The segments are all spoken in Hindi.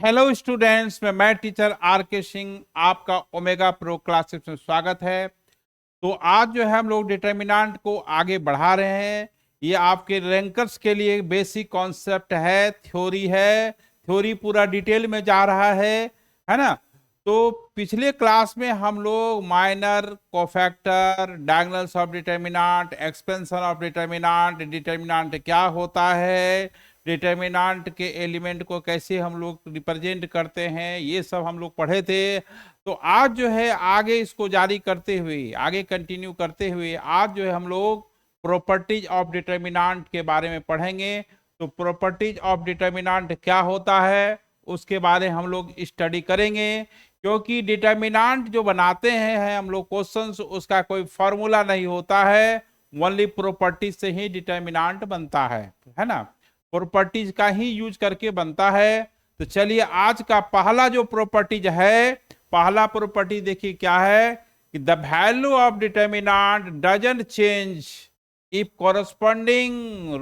हेलो स्टूडेंट्स, मैं टीचर आर के सिंह आपका ओमेगा प्रो क्लासेस में स्वागत है। तो आज जो है हम लोग डिटर्मिनेंट को आगे बढ़ा रहे हैं। ये आपके रैंकर्स के लिए बेसिक कॉन्सेप्ट है, थ्योरी है। थ्योरी पूरा डिटेल में जा रहा है ना। तो पिछले क्लास में हम लोग minor, cofactor, diagonals of determinant, expansion of determinant, determinant क्या होता है, डिटर्मिनेंट के एलिमेंट को कैसे हम लोग रिप्रेजेंट करते हैं, ये सब हम लोग पढ़े थे। तो आज जो है आगे इसको जारी करते हुए, आगे कंटिन्यू करते हुए आज जो है हम लोग प्रॉपर्टीज ऑफ डिटर्मिनेंट के बारे में पढ़ेंगे। तो प्रॉपर्टीज ऑफ डिटर्मिनेंट क्या होता है उसके बारे में हम लोग स्टडी करेंगे, क्योंकि डिटर्मिनेंट जो बनाते हैं हम लोग क्वेश्चंस, उसका कोई फॉर्मूला नहीं होता है, ओनली प्रॉपर्टीज से ही डिटर्मिनेंट बनता है ना। प्रॉपर्टीज का ही यूज करके बनता है। तो चलिए आज का पहला जो प्रॉपर्टीज है, पहला प्रॉपर्टी देखिए क्या है कि the value of determinant doesn't change if corresponding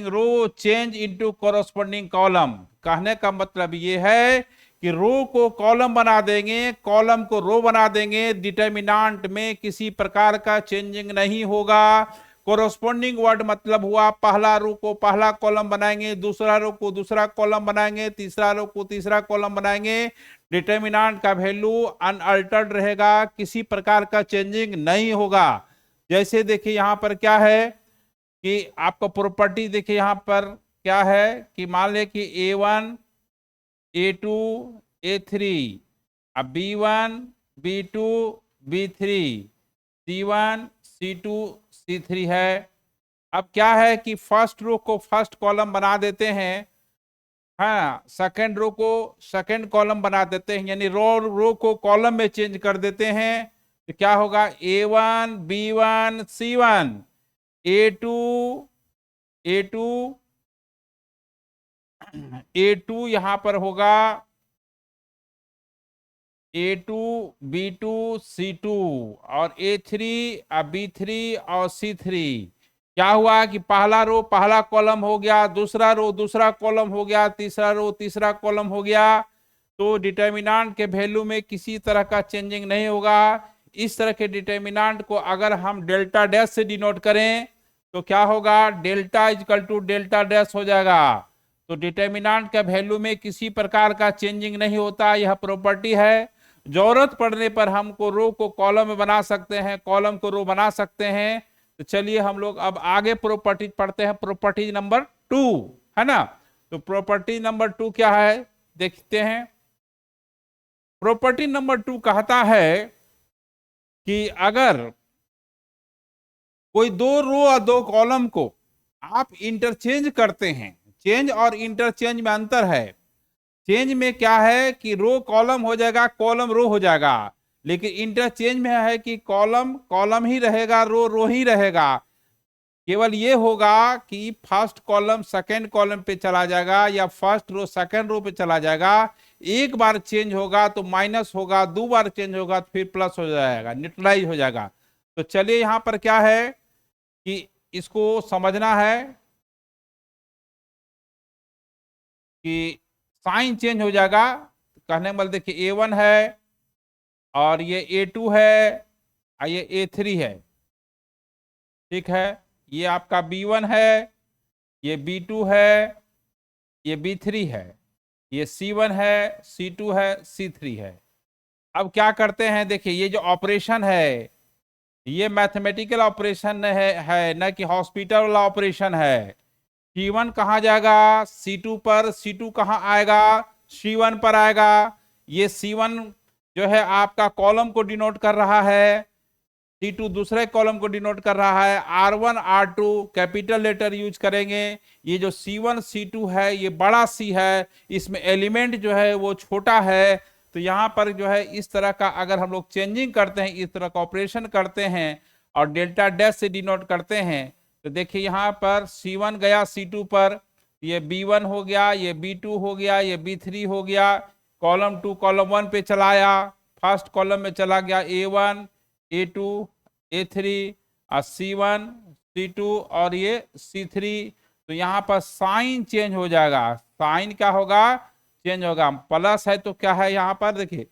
row change into corresponding column. कहने का मतलब ये है कि रो को कॉलम बना देंगे, कॉलम को रो बना देंगे, डिटर्मिनेंट में किसी प्रकार का चेंजिंग नहीं होगा। कोरोस्पोंडिंग वर्ड मतलब हुआ पहला रो को पहला कॉलम बनाएंगे, दूसरा रो को दूसरा कॉलम बनाएंगे, तीसरा रो को तीसरा कॉलम बनाएंगे। डिटर्मिनेंट का वैल्यू अनअल्टर्ड रहेगा, किसी प्रकार का चेंजिंग नहीं होगा। जैसे देखिए यहां पर क्या है कि आपका प्रॉपर्टी देखिए यहां पर क्या है कि मान ले कि A1 A2 A3, अब B1 B2 B3 C1 C2 C3 है। अब क्या है कि फर्स्ट रो को फर्स्ट कॉलम बना देते हैं, हाँ, सेकंड रो को सेकंड कॉलम बना देते हैं, यानी रो को कॉलम में चेंज कर देते हैं। तो क्या होगा A1 B1 C1 A2 A2 A2 यहां पर होगा A2 B2 C2 और A3 B3 और C3। क्या हुआ कि पहला रो पहला कॉलम हो गया, दूसरा रो दूसरा कॉलम हो गया, तीसरा रो तीसरा कॉलम हो गया। तो डिटर्मिनेंट के वैल्यू में किसी तरह का चेंजिंग नहीं होगा। इस तरह के डिटर्मिनेंट को अगर हम डेल्टा डैश से डिनोट करें तो क्या होगा, delta equal to delta dash हो जाएगा। तो डिटर्मिनेंट के वैल्यू में किसी प्रकार का चेंजिंग नहीं होता, यह प्रॉपर्टी है। जरूरत पड़ने पर हमको रो को कॉलम में बना सकते हैं, कॉलम को रो बना सकते हैं। तो चलिए हम लोग अब आगे प्रॉपर्टीज पढ़ते हैं। प्रॉपर्टी नंबर 2 है ना। तो प्रॉपर्टी नंबर 2 क्या है देखते हैं। प्रॉपर्टी नंबर 2 कहता है कि अगर कोई दो रो और दो कॉलम को आप इंटरचेंज करते हैं, चेंज और इंटरचेंज में अंतर है। चेंज में क्या है कि रो कॉलम हो जाएगा, कॉलम रो हो जाएगा, लेकिन इंटरचेंज में है कि कॉलम कॉलम ही रहेगा, रो रो ही रहेगा। केवल ये होगा कि फर्स्ट कॉलम सेकंड कॉलम पे चला जाएगा या फर्स्ट रो सेकंड रो पे चला जाएगा। एक बार चेंज होगा तो माइनस होगा, दो बार चेंज होगा तो फिर प्लस हो जाएगा, न्यूट्रलाइज हो जाएगा। तो चलिए यहां पर क्या है कि इसको समझना है कि साइन चेंज हो जाएगा। कहने वाले देखिए A1 है और ये A2 है और ये A3 है, ठीक है। ये आपका B1 है, ये B2 है, ये B3 है, ये C1 है, C2 है, C3 है। अब क्या करते हैं देखिए, ये जो ऑपरेशन है ये मैथमेटिकल ऑपरेशन है न कि हॉस्पिटल वाला ऑपरेशन है। C1 कहाँ जाएगा C2 पर, C2 कहाँ आएगा C1 पर आएगा। ये C1 जो है आपका कॉलम को डिनोट कर रहा है, C2 दूसरे कॉलम को डिनोट कर रहा है। R1 R2 capital letter use करेंगे। ये जो C1 C2 है ये बड़ा C है, इसमें एलिमेंट जो है वो छोटा है। तो यहाँ पर जो है इस तरह का अगर हम लोग चेंजिंग करते हैं, इस तरह का ऑपरेशन करते हैं और डेल्टा डैश से डिनोट करते हैं, तो देखिए यहाँ पर C1 गया C2 पर, ये B1 हो गया, ये B2 हो गया, ये B3 हो गया। कॉलम 2 कॉलम 1 पे चलाया, फर्स्ट कॉलम में चला गया A1 A2 A3 और C1 C2 और ये C3। तो यहाँ पर साइन चेंज हो जाएगा, साइन क्या होगा, चेंज होगा। प्लस है तो क्या है यहाँ पर देखिए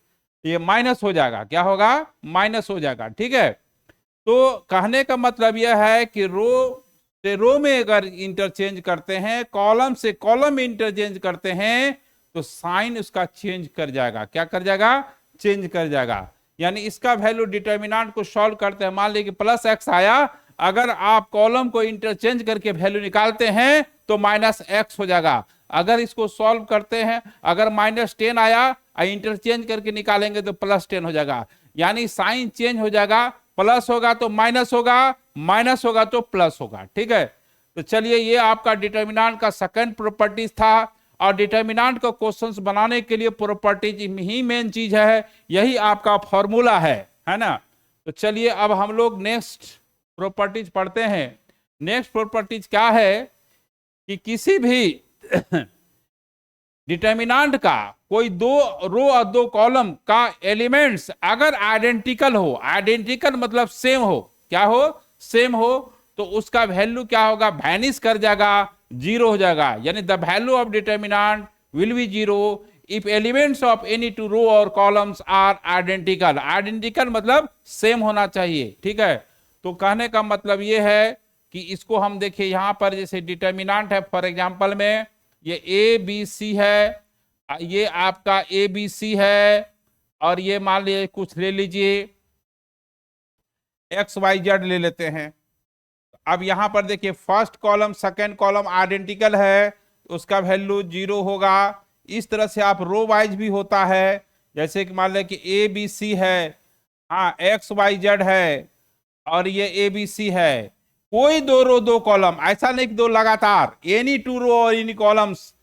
ये माइनस हो जाएगा, क्या होगा, माइनस हो जाएगा। ठीक है, तो कहने का मतलब यह है कि रो से रो में अगर इंटरचेंज करते हैं, कॉलम से कॉलम में इंटरचेंज करते हैं, तो साइन उसका चेंज कर जाएगा। क्या कर जाएगा, चेंज कर जाएगा। यानी इसका वैल्यू डिटर्मिनेंट को सॉल्व करते हैं, मान लीजिए कि प्लस एक्स आया, अगर आप कॉलम को इंटरचेंज करके वैल्यू निकालते हैं तो माइनस एक्स हो जाएगा। अगर इसको सॉल्व करते हैं, अगर माइनस 10 आया, इंटरचेंज करके निकालेंगे तो प्लस 10 हो जाएगा। यानी साइन चेंज हो जाएगा, प्लस होगा तो माइनस होगा, माइनस होगा तो प्लस होगा। ठीक है, तो चलिए ये आपका डिटर्मिनेंट का सेकंड प्रॉपर्टीज था। और डिटर्मिनेंट को क्वेश्चंस बनाने के लिए प्रॉपर्टीज ही मेन चीज है, यही आपका फॉर्मूला है ना। तो चलिए अब हम लोग नेक्स्ट प्रॉपर्टीज पढ़ते हैं। नेक्स्ट प्रॉपर्टीज क्या है कि किसी भी डिटर्मिनेंट का कोई दो रो और दो कॉलम का एलिमेंट्स अगर आइडेंटिकल हो, आइडेंटिकल मतलब सेम हो, क्या हो, सेम हो, तो उसका वैल्यू क्या होगा, वैनिश कर जाएगा, जीरो हो जाएगा। यानी the value of determinant will be zero if elements of any two row और कॉलम्स आर आइडेंटिकल। आइडेंटिकल मतलब सेम होना चाहिए। ठीक है, तो कहने का मतलब ये है कि इसको हम देखिए यहां पर जैसे डिटर्मिनेंट है, फॉर एग्जांपल में ये ए बी सी है, ये आपका ए बी सी है, और ये मान लीजिए कुछ ले लीजिए एक्स वाई जेड ले लेते हैं। अब यहां पर देखिए first column second column identical है, उसका वैल्यू जीरो होगा। इस तरह से आप रो वाइज भी होता है, जैसे कि मान लें कि ए बी सी है, हाँ एक्स वाई जेड है, और ये ए बी सी है। कोई दो रो दो कॉलम, ऐसा नहीं कि दो लगातार, एनी टू रो और any columns,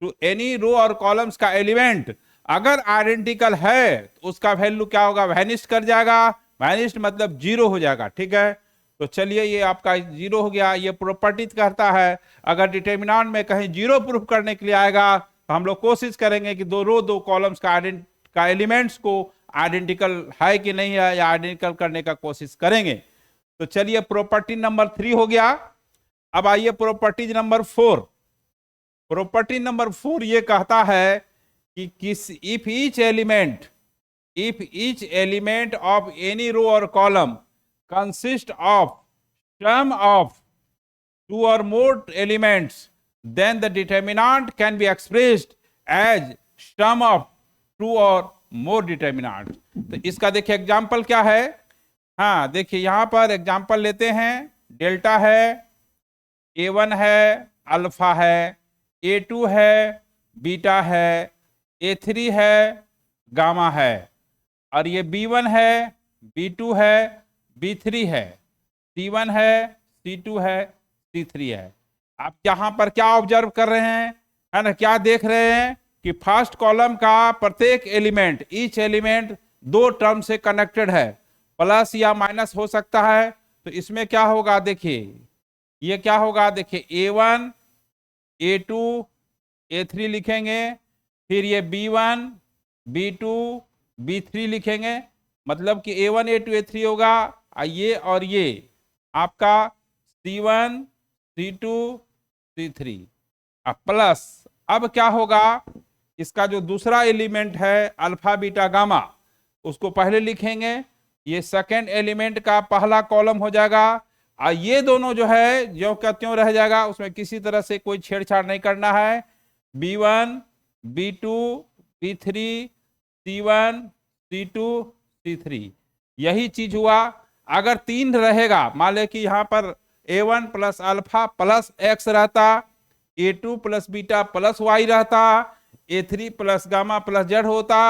two any row और कॉलम्स का एलिमेंट अगर आइडेंटिकल है तो उसका वैल्यू क्या होगा, वैनिश कर जाएगा। वैनिश मतलब जीरो हो जाएगा। ठीक है, तो चलिए ये आपका जीरो हो गया। ये प्रॉपर्टी कहता है अगर डिटर्मिनेंट में कहीं जीरो प्रूफ करने के लिए आएगा तो हम लोग कोशिश करेंगे कि दो रो दो कॉलम्स का एलिमेंट्स को आइडेंटिकल है कि नहीं है, या आइडेंटिकल करने का कोशिश करेंगे। तो चलिए प्रॉपर्टी नंबर 3 हो गया। अब आइए प्रॉपर्टी नंबर 4। प्रॉपर्टी नंबर 4 ये कहता है कि if each element of any row और column consist of sum of two or more elements, then the determinant can be expressed as sum of two or more determinants। तो इसका देखिए एग्जाम्पल क्या है, हाँ देखिए यहां पर एग्जाम्पल लेते हैं। डेल्टा है, A1 है, अल्फा है, A2 है, बीटा है, A3 है, गामा है, और ये B1 है, B2 है, B3 है, C1 है, C2 है, C3 है। आप यहां पर क्या ऑब्जर्व कर रहे हैं, है ना, क्या देख रहे हैं कि फर्स्ट कॉलम का प्रत्येक एलिमेंट, ईच एलिमेंट दो टर्म से कनेक्टेड है, प्लस या माइनस हो सकता है। तो इसमें क्या होगा, देखिए ये क्या होगा, देखिए A1 A2 A3 लिखेंगे, फिर ये B1 B2 B3 लिखेंगे, मतलब कि A1 A2 A3 होगा। ये और ये आपका C1 C2 C3 प्लस, अब क्या होगा, इसका जो दूसरा एलिमेंट है अल्फा बीटा गामा, उसको पहले लिखेंगे, ये सेकेंड एलिमेंट का पहला कॉलम हो जाएगा। और ये दोनों जो है ज्यों का त्यों रह जाएगा, उसमें किसी तरह से कोई छेड़छाड़ नहीं करना है। B1 B2 B3 C1 C2 C3 यही चीज हुआ। अगर 3 रहेगा, मान ले कि यहां पर A1 plus alpha plus x रहता, A2 plus beta plus Y रहता, A3 plus gamma plus Z होता,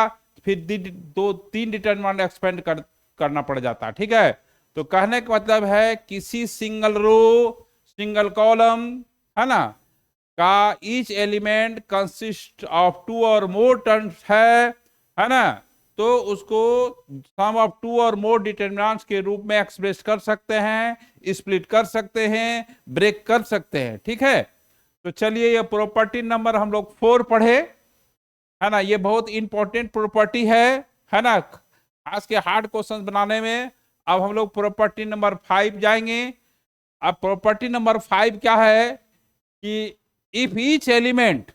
फिर 3 डिटरमिनेंट एक्सपेंड करना पड़ जाता। ठीक है, तो कहने का मतलब है किसी सिंगल रो सिंगल कॉलम, है ना, का ईच एलिमेंट कंसिस्ट ऑफ 2 और मोर टर्म्स है ना, तो उसको सम ऑफ 2 और मोर डिटरमिनेंट्स के रूप में एक्सप्रेस कर सकते हैं, स्प्लिट कर सकते हैं, ब्रेक कर सकते हैं। ठीक है, तो चलिए ये प्रॉपर्टी नंबर हम लोग 4 पढ़े, है ना, ये बहुत इंपॉर्टेंट प्रॉपर्टी है ना, आज के हार्ड क्वेश्चन बनाने में। अब हम लोग प्रॉपर्टी नंबर 5 जाएंगे। अब प्रॉपर्टी नंबर 5 क्या है कि इफ ईच एलिमेंट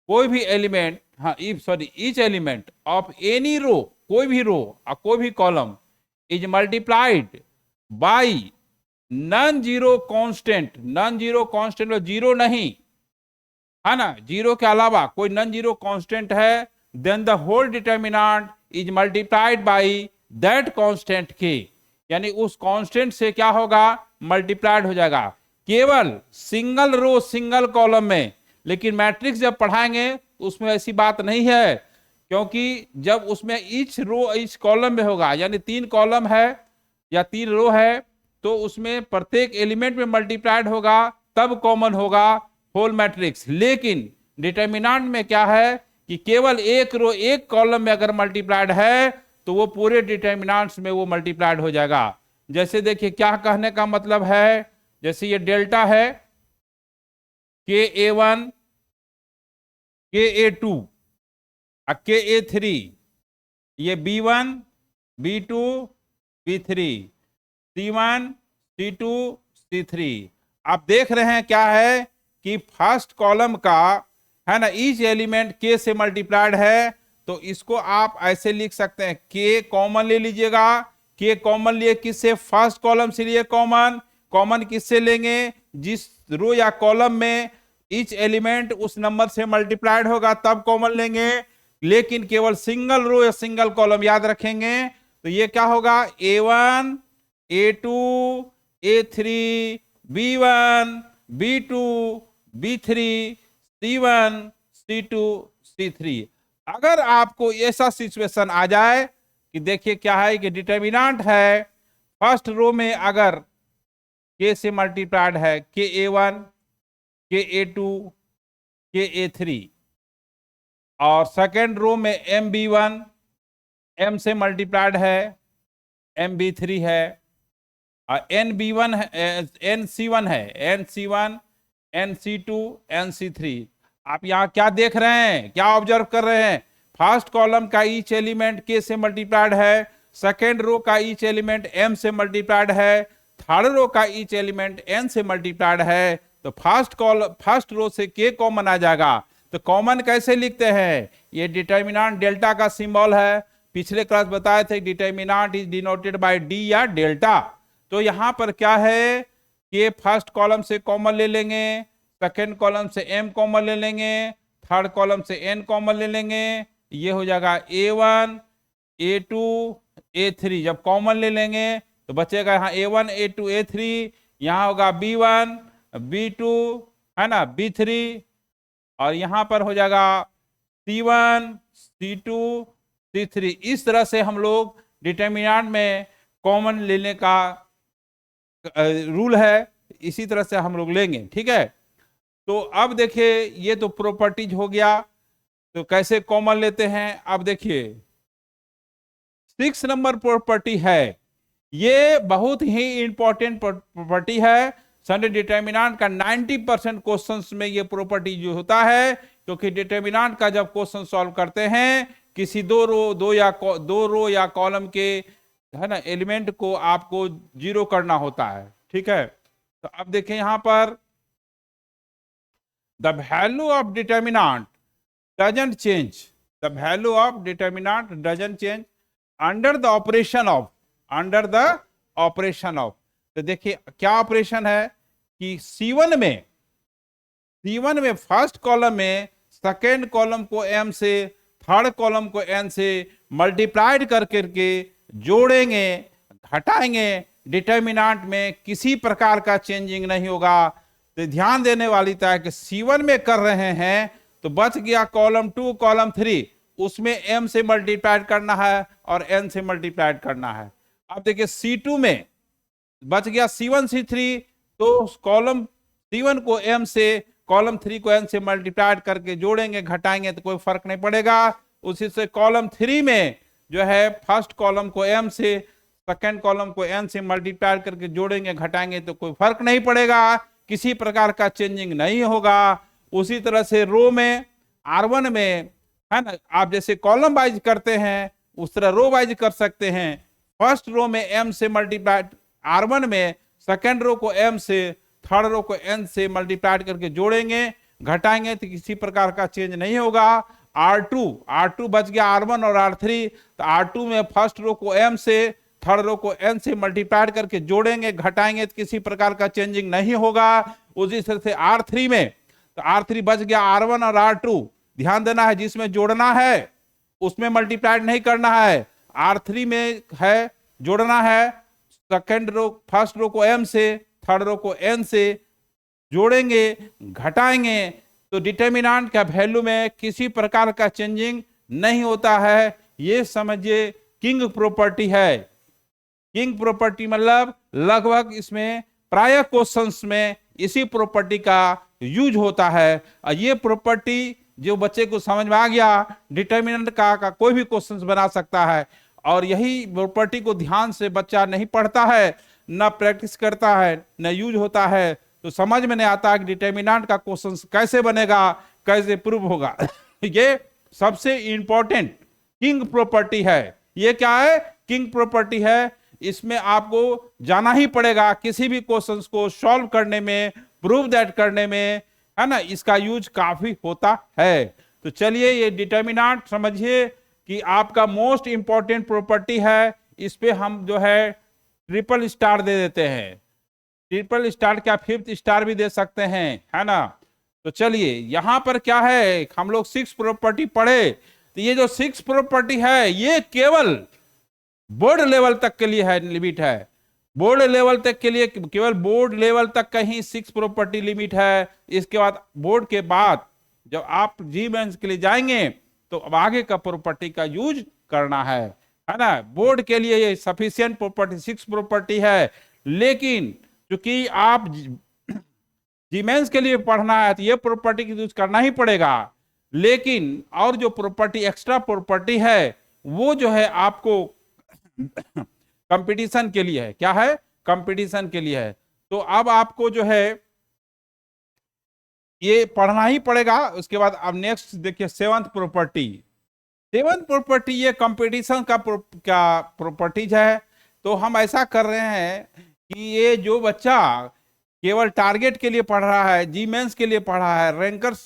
कोई भी एलिमेंट, हाँ each element of any row, कोई भी रो और कोई भी column is multiplied by non zero constant, non zero constant और जीरो नहीं है ना, जीरो के अलावा कोई नॉन जीरो कांस्टेंट है, then the whole determinant is multiplied by that constant के, यानी उस कांस्टेंट से क्या होगा, मल्टीप्लाइड हो जाएगा। केवल सिंगल रो सिंगल कॉलम में, लेकिन मैट्रिक्स जब पढ़ाएंगे तो उसमें ऐसी बात नहीं है, क्योंकि जब उसमें ईच रो ईच कॉलम में होगा, यानी 3 कॉलम है या 3 रो है, तो उसमें प्रत्येक एलिमेंट में मल्टीप्लाइड होगा, तब कॉमन होगा होल मैट्रिक्स। लेकिन डिटर्मिनेंट में क्या है कि केवल एक रो एक कॉलम में अगर मल्टीप्लाइड है तो वो पूरे डिटर्मिनेंट्स में वो मल्टीप्लाइड हो जाएगा। जैसे देखिए क्या कहने का मतलब है, जैसे ये डेल्टा है KA1 KA2 KA3, ये B1 B2 B3 C1 C2 C3। आप देख रहे हैं क्या है कि फर्स्ट कॉलम का है ना ईच एलिमेंट K से मल्टीप्लाइड है, तो इसको आप ऐसे लिख सकते हैं, K कॉमन ले लीजिएगा, K कॉमन लिए किससे, फर्स्ट कॉलम से लिए कॉमन, कॉमन किससे लेंगे, जिस रो या कॉलम में ईच एलिमेंट उस नंबर से मल्टीप्लाइड होगा तब कॉमन लेंगे। लेकिन केवल सिंगल रो या सिंगल कॉलम याद रखेंगे, तो ये क्या होगा, A1 A2 A3 B1 B2 B3 C1 C2 C3। अगर आपको ऐसा सिचुएशन आ जाए कि देखिए क्या है कि डिटर्मिनेंट है फर्स्ट रो में अगर K से मल्टीप्लाइड है KA1 KA2 KA3, और सेकेंड रो में MB1 M से मल्टीप्लाइड है MB3 है, और NB1 है NC1 है NC1 NC2 NC3। आप यहाँ क्या देख रहे हैं, क्या ऑब्जर्व कर रहे हैं, फर्स्ट कॉलम का ईच एलिमेंट K से मल्टीप्लाइड है, सेकेंड रो का ईच एलिमेंट M से मल्टीप्लाइड है, थर्ड रो का ईच एलिमेंट N से मल्टीप्लाइड है, तो फर्स्ट रो से K कॉमन आ जाएगा। तो कॉमन कैसे लिखते हैं, ये डिटर्मिनेंट डेल्टा का सिंबल है, पिछले क्लास बताए थे determinant is denoted by D या डेल्टा। तो यहां पर क्या है कि फर्स्ट कॉलम से कॉमन ले लेंगे, सेकेंड कॉलम से M कॉमन ले लेंगे, थर्ड कॉलम से N कॉमन ले लेंगे, ये हो जाएगा A1 A2 A3। जब कॉमन ले लेंगे तो बचेगा यहाँ A1 A2 A3, यहाँ होगा B1 B2 है ना B3, और यहां पर हो जाएगा C1 C2 C3। इस तरह से हम लोग डिटर्मिनेंट में कॉमन लेने का रूल है, इसी तरह से हम लोग लेंगे, ठीक है। तो अब देखिए ये तो प्रॉपर्टीज हो गया, तो कैसे कॉमन लेते हैं। अब देखिए 6 नंबर प्रॉपर्टी है, ये बहुत ही इंपॉर्टेंट प्रॉपर्टी है। संडे डिटर्मिनेंट का 90% क्वेश्चंस में ये प्रॉपर्टी जो होता है, क्योंकि डिटर्मिनेंट का जब क्वेश्चन सॉल्व करते हैं किसी दो रो या कॉलम के है ना एलिमेंट को आपको जीरो करना होता है, ठीक है। तो अब देखें यहां पर the value of determinant doesn't change, the value of determinant doesn't change under the operation of, तो देखिए क्या ऑपरेशन है कि C1 में फर्स्ट कॉलम में सेकेंड कॉलम को M से, थर्ड कॉलम को N से मल्टीप्लाइड करके जोड़ेंगे घटाएंगे, डिटर्मिनेंट में किसी प्रकार का चेंजिंग नहीं होगा। तो ध्यान देने वाली था कि C1 में कर रहे हैं तो बच गया कॉलम 2 कॉलम 3, उसमें M से मल्टीप्लाइड करना है और N से मल्टीप्लाइड करना है। अब देखिए C2 में बच गया C1 C3, तो कॉलम C1 को M से, कॉलम 3 को N से मल्टीप्लाइड करके जोड़ेंगे घटाएंगे तो कोई फर्क नहीं पड़ेगा। उसी से कॉलम 3 में जो है फर्स्ट कॉलम को M से, सेकेंड कॉलम को N से मल्टीप्लाइड करके जोड़ेंगे घटाएंगे तो कोई फर्क नहीं पड़ेगा, किसी प्रकार का चेंजिंग नहीं होगा। उसी तरह से रो में R1 में है ना, आप जैसे कॉलम वाइज करते हैं उस तरह रो वाइज कर सकते हैं। फर्स्ट रो में M से मल्टीप्लाइड, R1 में सेकेंड रो को M से, थर्ड रो को N से मल्टीप्लाइड करके जोड़ेंगे घटाएंगे तो किसी प्रकार का चेंज नहीं होगा। R2 बच गया R1 और R3, तो R2 में फर्स्ट रो को M से, थर्ड रो को N से मल्टीप्लाई करके जोड़ेंगे, घटाएंगे तो किसी प्रकार का चेंजिंग नहीं होगा। उसी तरह से R3 में, तो R3 बच गया R1 और R2। ध्यान देना है, जिसमें जोड़ना है उसमें मल्टीप्लाई नहीं करना है। R3 में है जोड़ना है, सेकंड रो फर्स्ट रो को M से, थर्ड रो को N से जोड़ेंगे, घटाएंगे तो डिटर्मिनेंट का वैल्यू में किसी प्रकार का चेंजिंग नहीं होता है। ये समझिए किंग प्रॉपर्टी है। किंग प्रॉपर्टी मतलब लगभग इसमें प्राय क्वेश्चंस में इसी प्रॉपर्टी का यूज होता है। और ये प्रॉपर्टी जो बच्चे को समझ में आ गया, डिटर्मिनेंट का कोई भी क्वेश्चंस बना सकता है। और यही प्रॉपर्टी को ध्यान से बच्चा नहीं पढ़ता है, ना प्रैक्टिस करता है, ना यूज होता है, तो समझ में नहीं आता कि डिटर्मिनेंट का क्वेश्चन कैसे बनेगा, कैसे प्रूव होगा। ये सबसे इंपॉर्टेंट किंग प्रॉपर्टी है। ये क्या है? किंग प्रॉपर्टी है। इसमें आपको जाना ही पड़ेगा किसी भी क्वेश्चंस को सॉल्व करने में, प्रूव दैट करने में, है ना, इसका यूज काफी होता है। तो चलिए ये डिटर्मिनेंट समझिए कि आपका मोस्ट इंपॉर्टेंट प्रॉपर्टी है। इस पे हम जो है ट्रिपल स्टार दे देते हैं। ट्रिपल स्टार क्या, फिफ्थ स्टार भी दे सकते हैं, है ना। तो चलिए यहां पर क्या है, हम लोग 6 प्रॉपर्टी पढ़े, तो ये जो 6 प्रॉपर्टी है ये केवल बोर्ड लेवल तक के लिए है, लिमिट है। बोर्ड लेवल तक के लिए, केवल बोर्ड लेवल तक का ही 6 प्रॉपर्टी लिमिट है। इसके बाद बोर्ड के बाद जब आप जी मेंस के लिए जाएंगे तो अब आगे का प्रॉपर्टी का यूज करना है ना। बोर्ड के लिए ये सफिशिएंट प्रॉपर्टी 6 प्रॉपर्टी है, लेकिन क्योंकि आप जी मेंस के लिए पढ़ना है तो ये प्रॉपर्टी की यूज करना ही पड़ेगा। लेकिन और जो प्रॉपर्टी एक्स्ट्रा प्रॉपर्टी है वो जो है आपको कंपटीशन के लिए है। क्या है? कंपटीशन के लिए है। तो अब आपको जो है ये पढ़ना ही पड़ेगा। उसके बाद अब नेक्स्ट देखिए 7th प्रॉपर्टी। 7th प्रॉपर्टी ये कंपटीशन का प्रॉपर्टीज है। तो हम ऐसा कर रहे हैं कि ये जो बच्चा केवल टारगेट के लिए पढ़ रहा है, जी मेंस के लिए पढ़ रहा है, रैंकर्स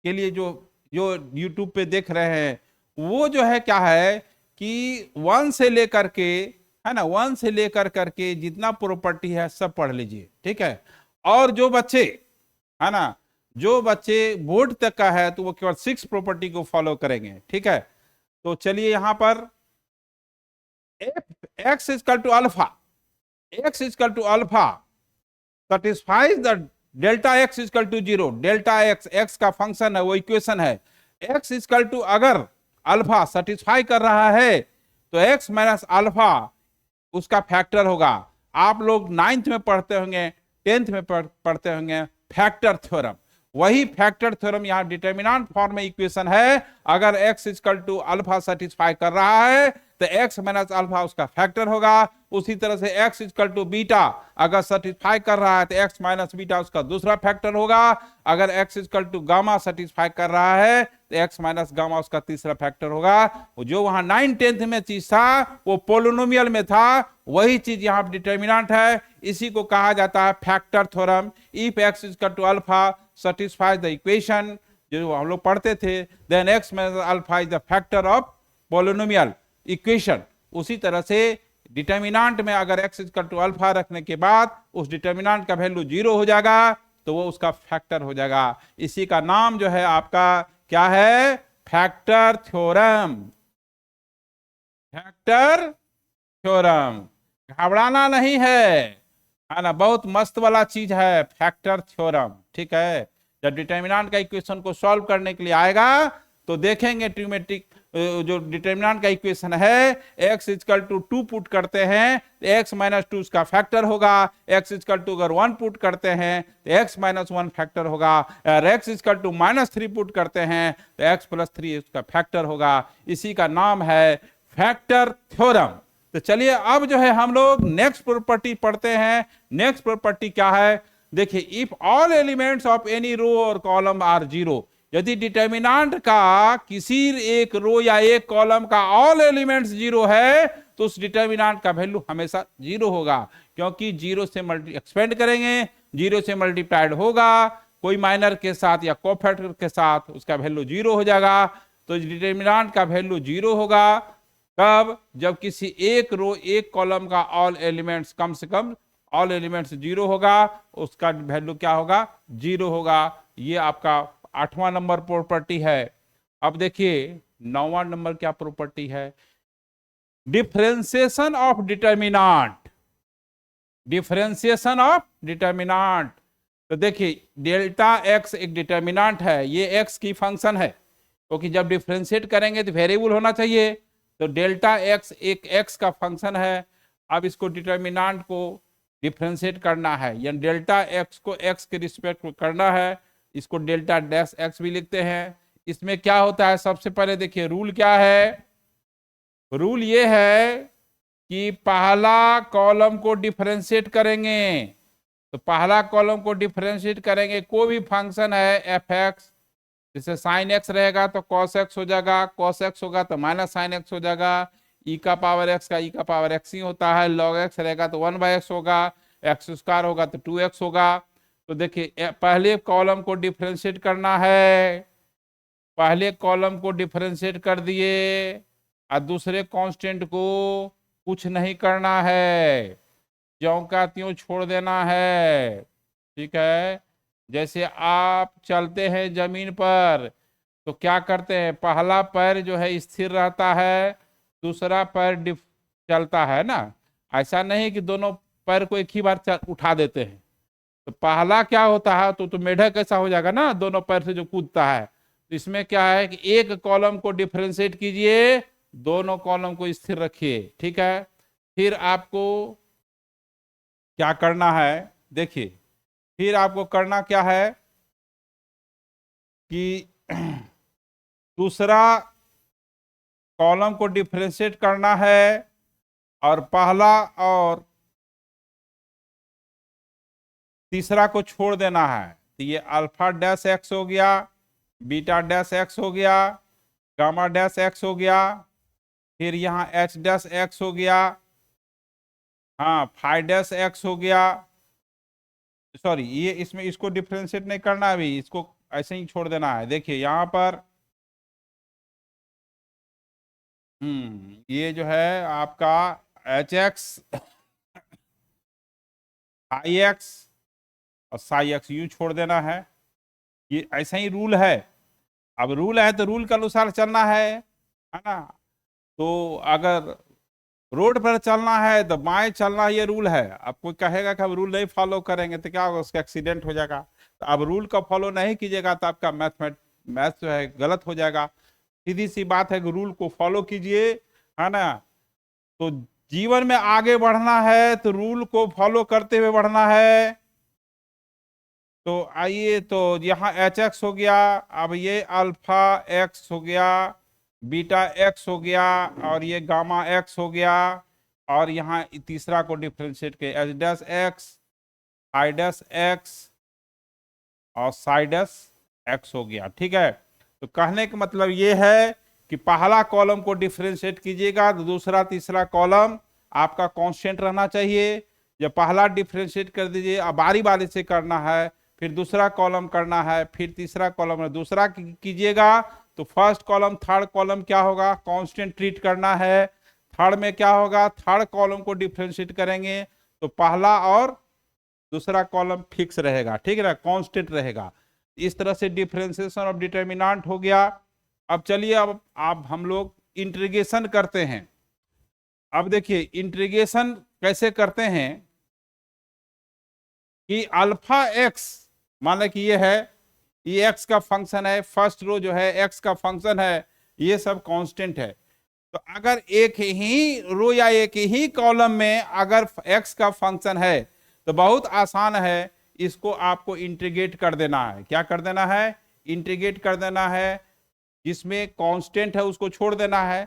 के लिए जो यूट्यूब पे देख रहे हैं, वो जो है क्या है कि 1 से लेकर के, है ना, 1 से लेकर करके जितना प्रॉपर्टी है सब पढ़ लीजिए, ठीक है। और जो बच्चे, है ना, जो बच्चे बोर्ड तक का है तो वो केवल 6 प्रॉपर्टी को फॉलो करेंगे, ठीक है। तो चलिए यहां पर x equal to alpha, x equal to alpha satisfies the delta x equal to 0। Delta x का फंक्शन है, वो इक्वेशन है। x इक्वल टू अगर अल्फा सेटिस्फाई कर रहा है तो x माइनस अल्फा उसका फैक्टर होगा। आप लोग 9th में पढ़ते होंगे, 10th में पढ़ते होंगे फैक्टर थ्योरम। वही फैक्टर थ्योरम यहाँ डिटर्मिनेंट फॉर्म में इक्वेशन है। अगर x equal to alpha satisfy कर रहा है तो x माइनस अल्फा उसका फैक्टर होगा। उसी तरह से x इक्वल टू बीटा अगर सेटिस्फाई कर रहा है तो x माइनस बीटा उसका दूसरा फैक्टर होगा। अगर x equal to gamma satisfy कर रहा है तो x माइनस गामा उसका तीसरा फैक्टर होगा। जो वहां 9th 10th में चीज था वो पोलिनोमियल में था, वही चीज यहाँ डिटर्मिनेंट है। इसी को कहा जाता है factor theorem. If x equal to alpha satisfies the equation, जो हम लोग पढ़ते थे, then x minus alpha is the factor of polynomial equation। उसी तरह से डिटर्मिनेंट में अगर x इक्वल टू अल्फा रखने के बाद उस डिटर्मिनेंट का वैल्यू 0 हो जाएगा तो वो उसका फैक्टर हो जाएगा। इसी का नाम जो है आपका क्या है? Factor theorem. फैक्टर थ्योरम, घबराना नहीं है ना, बहुत मस्त वाला चीज है फैक्टर थ्योरम, ठीक है। जब डिटर्मिनेंट का इक्वेशन को सॉल्व करने के लिए आएगा तो देखेंगे ट्रिग्नोमेट्रिक जो डिटर्मिनेंट का इक्वेशन है, x इक्वल टू 2 पुट करते हैं तो x माइनस 2 उसका फैक्टर होगा। x इक्वल टू अगर 1 पुट करते हैं तो x माइनस 1 फैक्टर होगा। अगर x equal to minus 3 put करते हैं तो x प्लस 3 उसका फैक्टर होगा। इसी का नाम है फैक्टर थ्योरम। तो चलिए अब जो है हम लोग नेक्स्ट प्रॉपर्टी पढ़ते हैं। नेक्स्ट प्रॉपर्टी क्या है? देखिए, if all elements of any row और कॉलम आर 0, यदि डिटर्मिनेंट का किसी एक रो या एक कॉलम का ऑल एलिमेंट्स 0 है तो उस डिटर्मिनेंट का वैल्यू हमेशा 0 होगा, क्योंकि 0 से एक्सपेंड करेंगे, 0 से मल्टीप्लाइड होगा कोई माइनर के साथ या कोफैक्टर के साथ उसका वैल्यू 0 हो जाएगा। तो डिटर्मिनेंट का वैल्यू 0 होगा कब? जब किसी एक रो एक कॉलम का ऑल एलिमेंट्स कम से कम ऑल एलिमेंट्स 0 होगा, उसका वैल्यू क्या होगा? 0 होगा। ये आपका 8वां नंबर प्रॉपर्टी है। अब देखिए 9वां नंबर क्या प्रॉपर्टी है? Differentiation of determinant. Differentiation of determinant. तो देखिए डेल्टा एक्स एक डिटर्मिनेंट है, ये एक्स की फंक्शन है, क्योंकि जब डिफरेंशिएट करेंगे तो वेरिएबल होना चाहिए। तो डेल्टा एक्स एक एक्स का फंक्शन है। अब इसको डिटर्मिनेंट को डिफरेंशिएट करना है, यानी डेल्टा एक्स को एक्स के रिस्पेक्ट में करना है। इसको डेल्टा डैश एक्स भी लिखते हैं। इसमें क्या होता है? सबसे पहले देखिए रूल क्या है। रूल ये है कि पहला कॉलम को डिफरेंशिएट करेंगे। तो पहला कॉलम को डिफरेंशिएट करेंगे, कोई भी फंक्शन है एफ एक्स, जैसे साइन एक्स रहेगा तो कॉस एक्स हो जाएगा, कॉस एक्स होगा तो माइनस साइन एक्स हो जाएगा, ई का पावर एक्स का ई का पावर एक्स ही होता है, लॉग एक्स रहेगा तो 1/x होगा, एक्स स्क्वायर होगा तो 2x होगा। तो देखिए पहले कॉलम को डिफरेंशिएट करना है, पहले कॉलम को डिफरेंशिएट कर दिए और दूसरे कांस्टेंट को कुछ नहीं करना है, ज्यों का त्यों छोड़ देना है। ठीक है, जैसे आप चलते हैं जमीन पर तो क्या करते हैं? पहला पैर जो है स्थिर रहता है, दूसरा पैर चलता है ना। ऐसा नहीं कि दोनों पैर को एक ही बार उठा देते हैं। तो पहला क्या होता है? तो मेढक ऐसा हो जाएगा ना, दोनों पैर से जो कूदता है। तो इसमें क्या है कि एक कॉलम को डिफरेंशिएट कीजिए, दोनों कॉलम को स्थिर रखिए। ठीक है, फिर आपको क्या करना है? देखिए फिर आपको करना क्या है कि दूसरा कॉलम को डिफरेंशिएट करना है और पहला और तीसरा को छोड़ देना है। तो ये अल्फा डैश एक्स हो गया, बीटा डैश एक्स हो गया, गामा डैश एक्स हो गया, फिर यहाँ एच डैश एक्स हो गया, हाँ फाइव डैश एक्स हो गया। सॉरी, ये इसमें इसको डिफरेंशिएट नहीं करना, अभी इसको ऐसे ही छोड़ देना है। देखिए यहाँ पर ये जो है आपका एच एक्स, आई एक्स और साई एक्स यू छोड़ देना है। ये ऐसा ही रूल है। अब रूल है तो रूल के अनुसार चलना है ना। तो अगर रोड पर चलना है तो बाएं चलना, ये रूल है। अब कोई कहेगा कि अब रूल नहीं फॉलो करेंगे तो क्या होगा? उसका एक्सीडेंट हो जाएगा। तो अब रूल का फॉलो नहीं कीजिएगा तो आपका मैथ जो है गलत हो जाएगा। सीधी सी बात है कि रूल को फॉलो कीजिए, है ना। तो जीवन में आगे बढ़ना है तो रूल को फॉलो करते हुए बढ़ना है। तो आइए, तो यहाँ एच एक्स हो गया, अब ये अल्फा एक्स हो गया, बीटा एक्स हो गया और ये गामा एक्स हो गया। और यहाँ तीसरा को डिफरेंशिएट के H dash x, I dash x और साई डैश एक्स हो गया। ठीक है, तो कहने का मतलब ये है कि पहला कॉलम को डिफरेंशिएट कीजिएगा तो दूसरा तीसरा कॉलम आपका कांस्टेंट रहना चाहिए। जब पहला डिफरेंशिएट कर दीजिए, अब बारी बारी से करना है, फिर दूसरा कॉलम करना है, फिर तीसरा कॉलम दूसरा कीजिएगा तो फर्स्ट कॉलम थर्ड कॉलम क्या होगा? कांस्टेंट ट्रीट करना है। थर्ड में क्या होगा? थर्ड कॉलम को डिफरेंशिएट करेंगे तो पहला और दूसरा कॉलम फिक्स रहेगा, ठीक है ना, कांस्टेंट रहेगा। इस तरह से डिफरेंशिएशन ऑफ डिटर्मिनेंट हो गया। अब चलिए अब हम लोग इंटीग्रेशन करते हैं। अब देखिए इंटीग्रेशन कैसे करते हैं कि अल्फा एक्स, मान कि ये है, ये एक्स का फंक्शन है, फर्स्ट रो जो है एक्स का फंक्शन है, ये सब कांस्टेंट है। तो अगर एक ही रो या एक ही कॉलम में अगर एक्स का फंक्शन है तो बहुत आसान है, इसको आपको इंटीग्रेट कर देना है। क्या कर देना है? इंटीग्रेट कर देना है। जिसमें कांस्टेंट है उसको छोड़ देना है,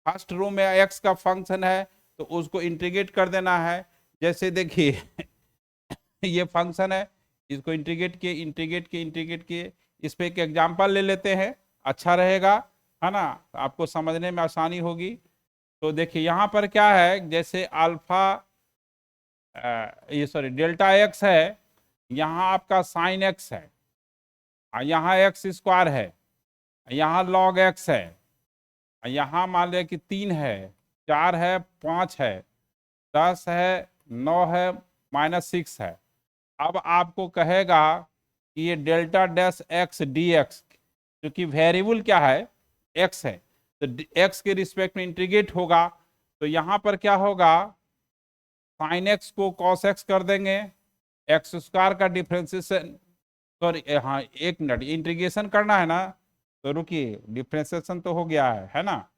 फर्स्ट रो में एक्स का फंक्शन है तो उसको इंटीग्रेट कर देना है। जैसे देखिए ये फंक्शन है, इसको इंटीग्रेट किए इंटीग्रेट किए इंटीग्रेट किए। इस पे एक एग्जांपल ले लेते हैं, अच्छा रहेगा, है ना, आपको समझने में आसानी होगी। तो देखिए यहाँ पर क्या है, जैसे अल्फा ये सॉरी डेल्टा एक्स है, यहाँ आपका साइन एक्स है, यहाँ एक्स स्क्वायर है, यहाँ लॉग एक्स है, यहाँ मान लिया कि 3 है, 4 है, 5 है, 10 है, 9 है, -6 है। अब आपको कहेगा कि ये delta dash x D x, क्योंकि वेरिएबल क्या है, एक्स है, तो एक्स के रिस्पेक्ट में इंटीग्रेट होगा। तो यहाँ पर क्या होगा, साइन एक्स को कॉस एक्स कर देंगे, एक्स स्क्वायर का डिफ्रेंसिएशन, सॉरी हाँ एक मिनट, इंटीग्रेशन करना है ना, तो रुकिए, डिफ्रेंसिएशन तो हो गया है ना।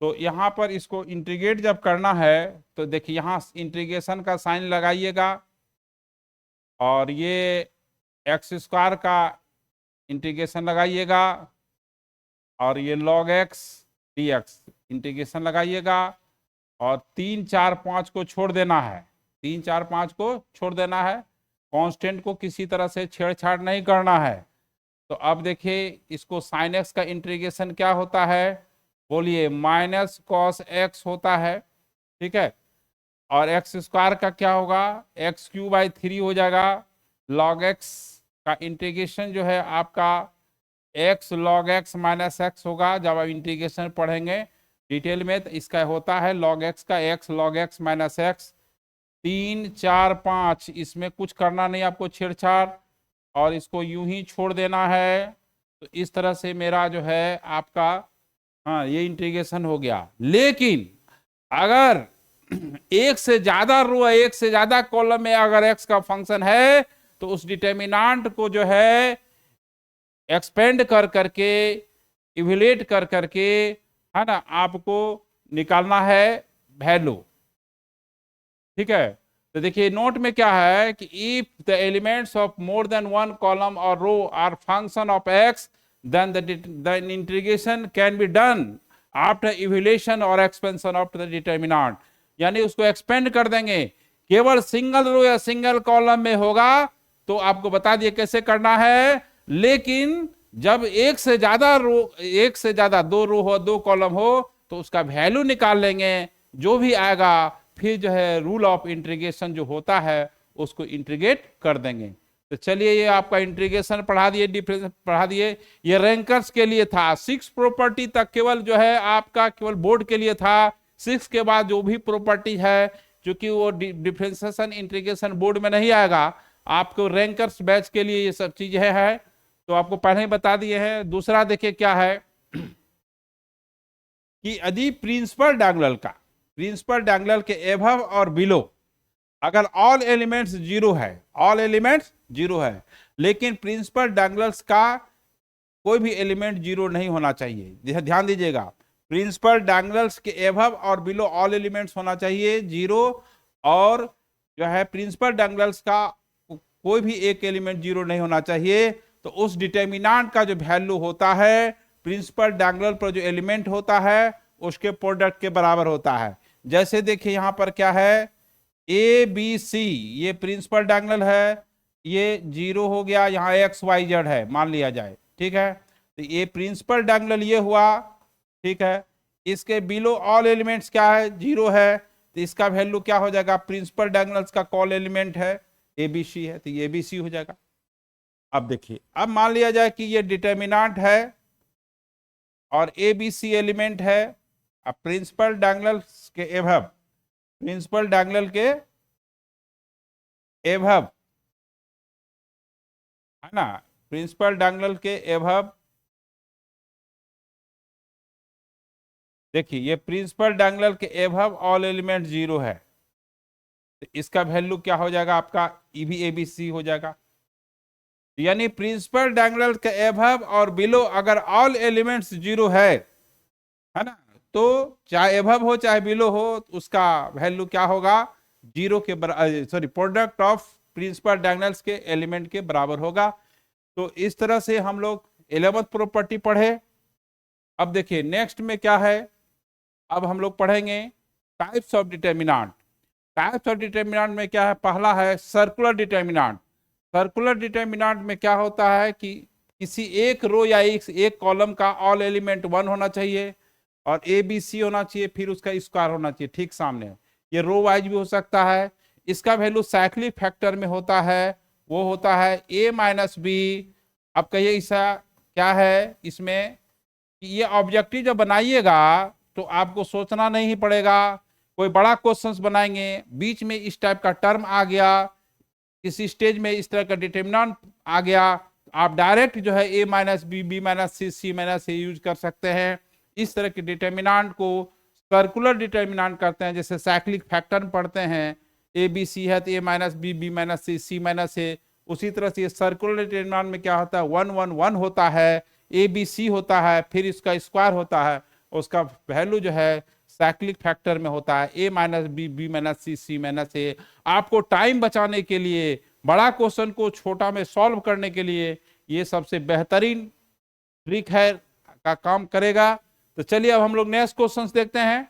तो यहाँ पर इसको इंटीग्रेट जब करना है तो देखिए यहाँ इंटीग्रेशन का साइन लगाइएगा, और ये एक्स स्क्वायर का इंटीग्रेशन लगाइएगा, और ये log x D x integration लगाइएगा, और 3, 4, 5 को छोड़ देना है, 3, 4, 5 को छोड़ देना है, कांस्टेंट को किसी तरह से छेड़छाड़ नहीं करना है। तो अब देखिए इसको साइन एक्स का इंटीग्रेशन क्या होता है, बोलिए, माइनस कॉस एक्स होता है, ठीक है। और एक्स स्क्वायर का क्या होगा, x³/3 हो जाएगा। लॉग एक्स का इंटीग्रेशन जो है आपका x log x minus x होगा, जब आप इंटीग्रेशन पढ़ेंगे डिटेल में तो इसका होता है log x का x log x minus x. 3, 4, 5 इसमें कुछ करना नहीं आपको छेड़छाड़, और इसको यूं ही छोड़ देना है। तो इस तरह से मेरा जो है आपका, हाँ ये इंटीग्रेशन हो गया। लेकिन अगर एक से ज्यादा रो, एक से ज्यादा कॉलम में अगर एक्स का फंक्शन है तो उस डिटर्मिनेंट को जो है एक्सपेंड कर करके, इवेल्युएट कर करके, है ना, आपको निकालना है वैल्यू, ठीक है। तो देखिए नोट में क्या है कि if the elements of more than one column और row are function of X, then the integration can be done after evaluation or expansion of the determinant। यानी उसको एक्सपेंड कर देंगे, केवल सिंगल रो या सिंगल कॉलम में होगा तो आपको बता दिए कैसे करना है। लेकिन जब एक से ज्यादा रो, एक से ज्यादा 2 रो हो, 2 कॉलम हो, तो उसका वैल्यू निकाल लेंगे, जो भी आएगा फिर जो है रूल ऑफ इंटीग्रेशन जो होता है उसको इंटीग्रेट कर देंगे। तो चलिए ये आपका इंटीग्रेशन पढ़ा दिए, डिफरेंस पढ़ा दिए। ये रैंकर्स के लिए था, 6 प्रॉपर्टी तक केवल जो है आपका केवल बोर्ड के लिए था। 6 के बाद जो भी प्रॉपर्टी है, क्योंकि वो डिफरेंशिएशन इंटीग्रेशन बोर्ड में नहीं आएगा, आपको रैंकर्स बैच के लिए ये सब चीजें है, तो आपको पहले ही बता दिए हैं। दूसरा देखिए क्या है कि यदि प्रिंसिपल डायगोनल के एबव और बिलो अगर ऑल एलिमेंट्स जीरो है, ऑल एलिमेंट्स जीरो है, लेकिन प्रिंसिपल डायगोनल्स का कोई भी एलिमेंट जीरो नहीं होना चाहिए। ध्यान दीजिएगा, प्रिंसिपल डायगोनल्स के एबव और बिलो ऑल एलिमेंट्स होना चाहिए जीरो, और जो है प्रिंसिपल डायगोनल्स का कोई भी एक एलिमेंट जीरो नहीं होना चाहिए। तो उस डिटर्मिनेंट का जो वैल्यू होता है प्रिंसिपल डायगोनल पर जो एलिमेंट होता है उसके प्रोडक्ट के बराबर होता है। जैसे देखिए यहां पर क्या है, ABC ये प्रिंसिपल डायगोनल है, ये जीरो हो गया, यहाँ XYZ है मान लिया जाए, ठीक है। तो ये प्रिंसिपल डायगोनल ये हुआ, ठीक है। इसके बिलो ऑल एलिमेंट्स क्या है, जीरो है, तो इसका वैल्यू क्या हो जाएगा, प्रिंसिपल डायगोनल्स का कॉल एलिमेंट है ABC है, तो ये ABC हो जाएगा। अब देखिए, अब मान लिया जाए कि ये डिटर्मिनेंट है और ABC एलिमेंट है। अब प्रिंसिपल डायगोनल के एबव, प्रिंसिपल डायगोनल के एबव, है ना, प्रिंसिपल डायगोनल के एबव, देखिए ये प्रिंसिपल डायगोनल के एबव ऑल एलिमेंट जीरो है, तो इसका वैल्यू क्या हो जाएगा आपका, ई भी ABC हो जाएगा। यानी प्रिंसिपल डायगोनल के एबव और बिलो अगर ऑल एलिमेंट्स जीरो है ना, तो चाहे एबव हो चाहे बिलो हो, उसका वैल्यू क्या होगा, जीरो के बराबर, sorry product of principal diagonals के एलिमेंट के बराबर होगा। तो इस तरह से हम लोग 11th प्रॉपर्टी पढ़े। अब देखिए नेक्स्ट में क्या है, अब हम लोग पढ़ेंगे types of determinant. Types of determinant में क्या है, पहला है सर्कुलर डिटर्मिनेंट। सर्कुलर डिटर्मिनेंट में क्या होता है कि किसी एक रो या एक कॉलम का ऑल एलिमेंट 1 होना चाहिए और ABC होना चाहिए, फिर उसका स्क्वायर होना चाहिए ठीक सामने। ये रो वाइज भी हो सकता है। इसका वैल्यू साइक्लिक फैक्टर में होता है वो होता है a माइनस बी। अब कहिए ऐसा क्या है इसमें कि ये ऑब्जेक्टिव जब बनाइएगा तो आपको सोचना नहीं पड़ेगा। कोई बड़ा क्वेश्चंस बनाएंगे, बीच में इस टाइप का टर्म आ गया, किसी स्टेज में इस तरह का डिटर्मिनेंट आ गया, आप डायरेक्ट जो है a minus B, B minus C, C minus c use कर सकते हैं। इस तरह के डिटर्मिनेंट को सर्कुलर डिटर्मिनेंट करते हैं, जैसे साइक्लिक फैक्टर पढ़ते हैं, ए बी सी है तो a minus B, B minus C, C minus A. उसी तरह से सर्कुलर डिटर्मिनेंट में क्या होता है, 1 1 1 होता है, ए बी सी होता है, फिर इसका स्क्वायर होता है, उसका वैल्यू जो है साइक्लिक फैक्टर में होता है a minus B, B minus C, C minus A. आपको टाइम बचाने के लिए, बड़ा क्वेश्चन को छोटा में सॉल्व करने के लिए ये सबसे बेहतरीन ट्रिक है, का काम करेगा। तो चलिए अब हम लोग नेक्स्ट क्वेश्चन देखते हैं।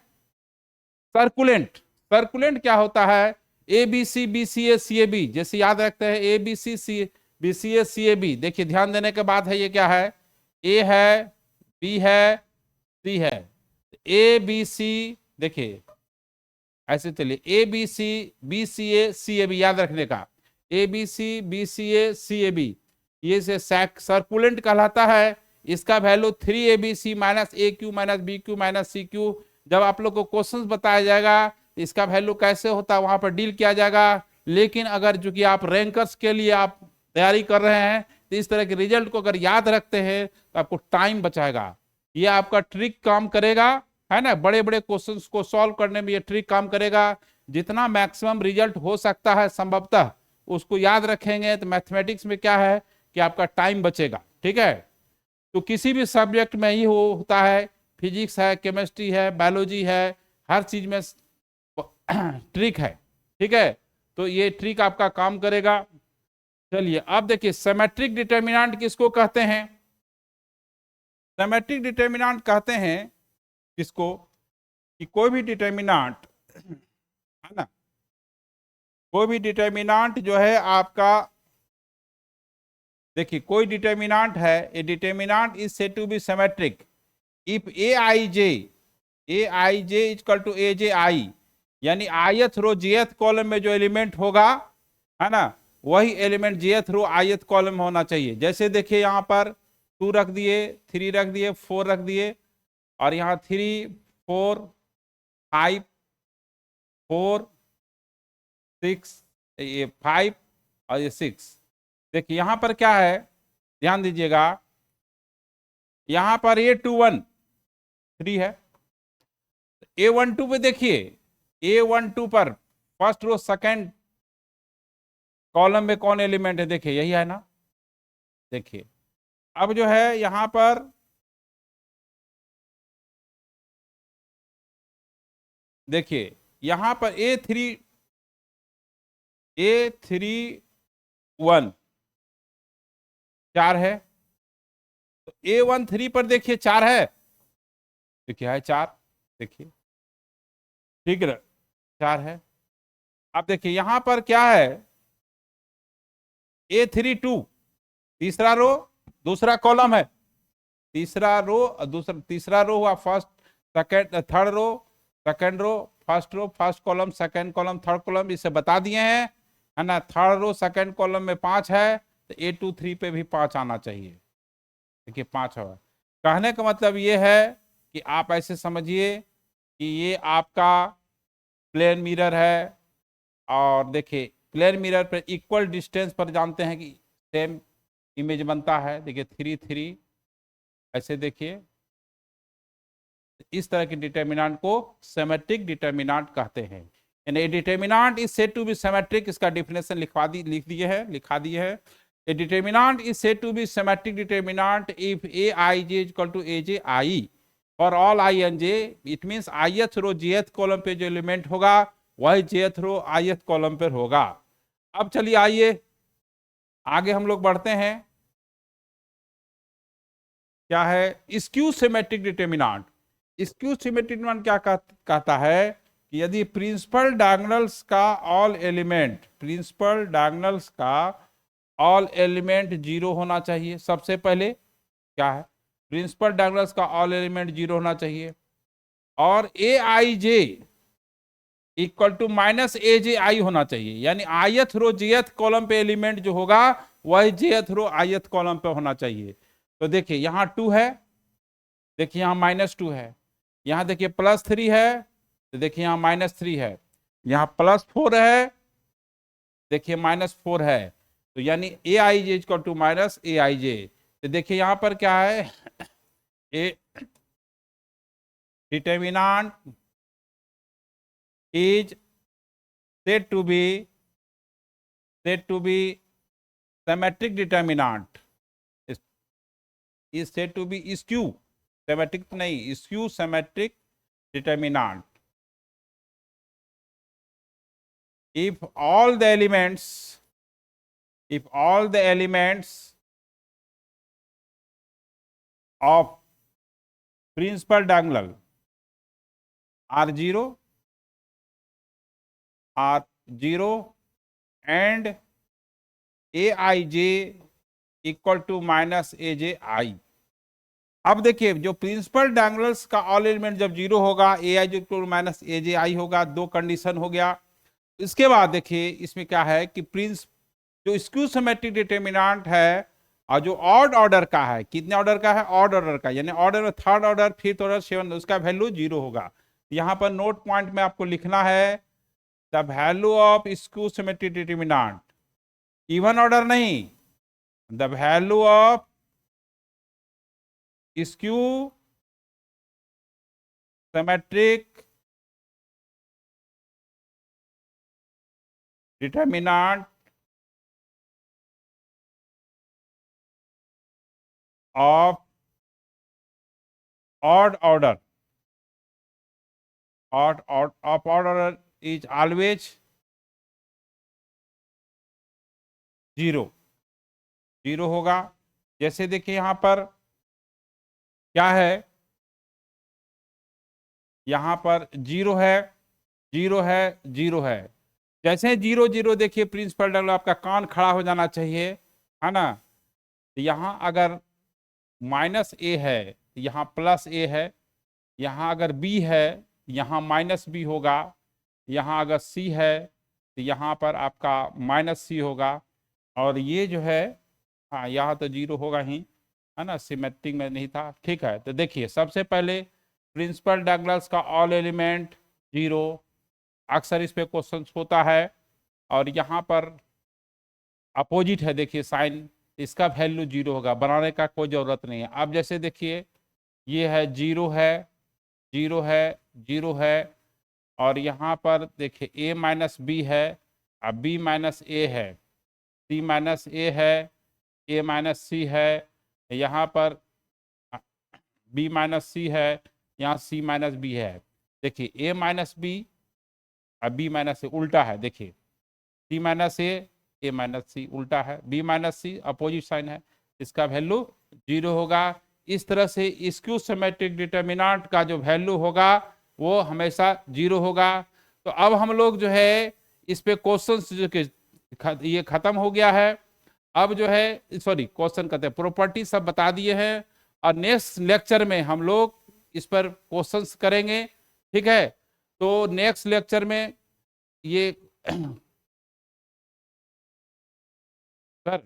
सर्कुलेंट, सर्कुलेंट क्या होता है, a b c, b c a, c a b, जैसे याद रखते हैं a b c, c b c a, c a b. देखिए ध्यान देने के बाद है, ये क्या है, ए है, बी है, सी है, ए बी सी, देखिए ऐसे चलिए a b c, b c a, c a b, याद रखने का, a b c, b c a, c a b, ये से सर्कुलेंट कहलाता है। इसका value 3 a b c minus a cube minus b cube minus c cube. जब आप लोग को क्वेश्चन बताया जाएगा इसका वैल्यू कैसे होता है वहां पर डील किया जाएगा। लेकिन अगर जो कि आप रैंकर्स के लिए आप तैयारी कर रहे हैं तो इस तरह के रिजल्ट को अगर याद रखते हैं तो आपको टाइम बचाएगा, ये आपका ट्रिक काम करेगा, है ना। बड़े बड़े क्वेश्चंस को सॉल्व करने में ये ट्रिक काम करेगा। जितना मैक्सिमम रिजल्ट हो सकता है संभवतः उसको याद रखेंगे तो मैथमेटिक्स में क्या है कि आपका टाइम बचेगा, ठीक है। तो किसी भी सब्जेक्ट में ही होता है, फिजिक्स है, केमिस्ट्री है, बायोलॉजी है, हर चीज में ट्रिक है, ठीक है। तो ये ट्रिक आपका काम करेगा। चलिए अब देखिए सिमेट्रिक डिटर्मिनेंट किसको कहते हैं। सिमेट्रिक डिटर्मिनेंट कहते हैं किसको, कि कोई भी डिटर्मिनेंट है ना, कोई भी डिटर्मिनेंट जो है आपका, देखिए कोई डिटर्मिनेंट है, a determinant is said to be symmetric if A I J is equal to A J I, यानी ith रो jth कॉलम में जो एलिमेंट होगा, है ना, वही एलिमेंट jth रो ith कॉलम होना चाहिए। जैसे देखिए यहाँ पर 2 रख दिए, 3 रख दिए, 4 रख दिए, और यहाँ 3 4 5 4 6, ये 5 और ये 6। देखिए यहाँ पर क्या है, ध्यान दीजिएगा, यहाँ पर A21 3 है, A12 पे देखिए, A12 पर फर्स्ट रो सेकंड कॉलम में कौन एलिमेंट है, देखिए यही है ना। देखिए अब जो है यहां पर देखिए, यहां पर A31 4 है, तो A13 पर देखिए 4 है, देखिए है 4, देखिए ठीक है 4 है। अब देखिए यहां पर क्या है, A32 तीसरा रो दूसरा कॉलम है, तीसरा रो दूसरा, तीसरा रो हुआ first second third row, second row first row, first column second column third column, इसे बता दिए हैं, है ना। थर्ड रो सेकंड कॉलम में 5 है, तो A23 पे भी 5 आना चाहिए, देखिए 5 है। कहने का मतलब ये है कि आप ऐसे समझिए कि ये आपका प्लेन मिरर है, और देखिए प्लेन मिरर पर इक्वल डिस्टेंस पर जानते हैं कि सेम इमेज बनता है, देखिए 3 3, ऐसे देखिए इस तरह के डिटर्मिनेंट को सिमेट्रिक डिटर्मिनेंट कहते हैं। यानी determinant is said to be symmetric, इसका डेफिनेशन लिख दिए है। A determinant is said to be symmetric determinant if Aij is equal to Aj for all I and j. It means ith row jth column पे जो एलिमेंट होगा वही jth रो ith कॉलम पर होगा। अब चलिए आइए आगे हम लोग बढ़ते हैं। क्या है skew symmetric determinant. Skew symmetric determinant क्या कहता है कि यदि प्रिंसिपल डायगोनल्स का ऑल एलिमेंट 0 होना चाहिए। सबसे पहले क्या है, प्रिंसिपल डायगोनल्स का ऑल एलिमेंट 0 होना चाहिए, और equal to minus A J आई होना चाहिए, यानी आयत रो जेथ कॉलम पे एलिमेंट जो होगा वही जेथ रो आयत कॉलम पे होना चाहिए। तो देखिए यहाँ 2 है, देखिए यहाँ -2 है, यहाँ देखिए +3 है, तो देखिए यहाँ -3 है, यहाँ +4 है, देखिए -4 है, तो यानी ए I J equal to minus A I जे। तो देखिए यहाँ पर क्या है, a determinant is said to be symmetric determinant is said to be skew symmetric नहीं, skew symmetric determinant if all the elements of principal diagonal are 0 and aij equal to minus A J I. अब देखिए जो प्रिंसिपल डायगोनल्स का ऑल एलिमेंट जब 0 होगा, A I equal to minus A J I होगा, दो कंडीशन हो गया। इसके बाद देखिए इसमें क्या है कि जो स्क्यू सिमेट्रिक डिटर्मिनेंट है और जो ऑड ऑर्डर का है, कितने ऑर्डर का है, ऑड ऑर्डर का, यानी ऑर्डर में third order, fifth order, seven, उसका वैल्यू 0 होगा। यहाँ पर नोट पॉइंट में आपको लिखना है the value of skew symmetric determinant, even order नहीं, the value of skew symmetric determinant of odd order is always 0 होगा। जैसे देखिए यहां पर क्या है, यहां पर 0 है, 0 है, 0 है। जैसे 0 0 देखिए प्रिंसिपल डायगोनल आपका कान खड़ा हो जाना चाहिए, है ना। तो यहां अगर -a है, यहाँ +a है, यहाँ अगर b है, यहाँ -b होगा, यहाँ अगर c है तो यहाँ पर आपका -c होगा, और ये जो है, हाँ यहाँ तो 0 होगा ही, है ना, सिमेट्रिक में नहीं था, ठीक है। तो देखिए सबसे पहले प्रिंसिपल डायगोनल्स का ऑल एलिमेंट 0, अक्सर इस पे क्वेश्चन होता है, और यहाँ पर अपोजिट है, देखिए साइन, इसका वैल्यू 0 होगा, बनाने का कोई जरूरत नहीं है। अब जैसे देखिए ये है 0 है, 0 है, 0 है, और यहाँ पर देखिए a माइनस बी है, अब b माइनस ए है, c माइनस ए है, a माइनस सी है, यहाँ पर b माइनस सी है, यहाँ c माइनस बी है। देखिए a माइनस बी अब b माइनस ए उल्टा है, देखिए c माइनस ए माइनस सी उल्टा है, b माइनस सी अपोजिट साइन है, इसका वैल्यू 0 होगा। इस तरह से स्क्यू सिमेट्रिक डिटर्मिनेंट का जो वैल्यू होगा वो हमेशा 0 होगा। तो अब हम लोग जो है इस पे क्वेश्चंस जो ये खत्म हो गया है। अब जो है सॉरी क्वेश्चन कहते हैं, प्रॉपर्टी सब बता दिए हैं, और नेक्स्ट लेक्चर में हम लोग इस पर क्वेश्चंस करेंगे, ठीक है। तो नेक्स्ट लेक्चर में ये सर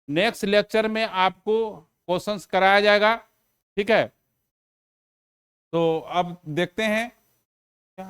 नेक्स्ट लेक्चर में आपको क्वेश्चंस कराया जाएगा, ठीक है। तो अब देखते हैं क्या